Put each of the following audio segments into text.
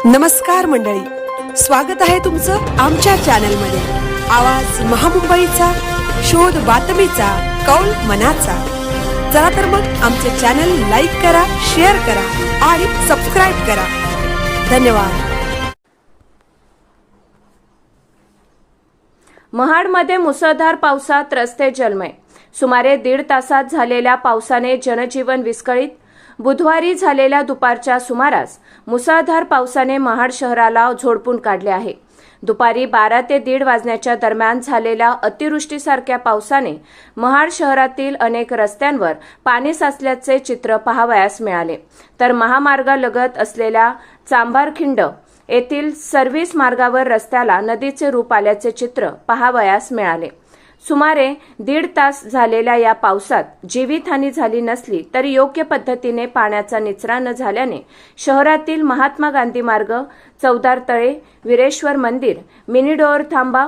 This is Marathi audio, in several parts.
नमस्कार मंडळी, स्वागत आहे तुमचं आमच्या चॅनलमध्ये। आवाज महामुंबईचा, शोध बातमीचा, कौल मनाचा। चला तर मग आमचे चॅनल लाईक करा, शेअर करा आणि सबस्क्राइब करा। धन्यवाद। महाडमध्ये मुसळधार पावसात रस्ते जलमय। सुमारे 1.5 तासात झालेल्या पावसाने जनजीवन विस्कळीत। बुधवारी झालेल्या दुपारच्या सुमारास मुसळधार पावसाने महाड शहराला झोडपून काढले आहे। दुपारी 12 ते 1:30 वाजण्याच्या दरम्यान झालेल्या अतिवृष्टीसारख्या पावसाने महाड शहरातील अनेक रस्त्यांवर पाणी साचल्याचे चित्र पाहावयास मिळाले, तर महामार्गालगत असलेल्या चांभारखिंड येथील सर्व्हिस मार्गावर रस्त्याला नदीचे रूप आल्याचे चित्र पाहावयास मिळाले। सुमारे 1.5 तास झालेल्या या पावसात जीवितहानी झाली नसली तरी योग्य पद्धतीने पाण्याचा निचरा न झाल्याने शहरातील महात्मा गांधी मार्ग, चौदार तळे, वीरेश्वर मंदिर, मिनीडोअर थांबा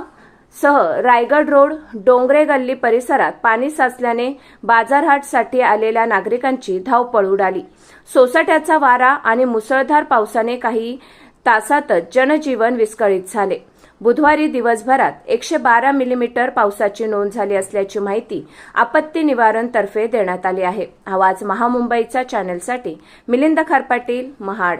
सह रायगड रोड, डोंगरे गल्ली परिसरात पाणी साचल्याने बाजारहाटसाठी आलेल्या नागरिकांची धावपळ उडाली। सोसाट्याचा वारा आणि मुसळधार पावसाने काही तासातच जनजीवन विस्कळीत झाले। बुधवारी दिवसभरात 112 मिलीमीटर पावसाची नोंद झाली असल्याची माहिती आपत्ती निवारण तर्फे देण्यात आली आहे। आवाज महामुंबईचा चॅनलसाठी मिलिंद खारपाटील, महाड।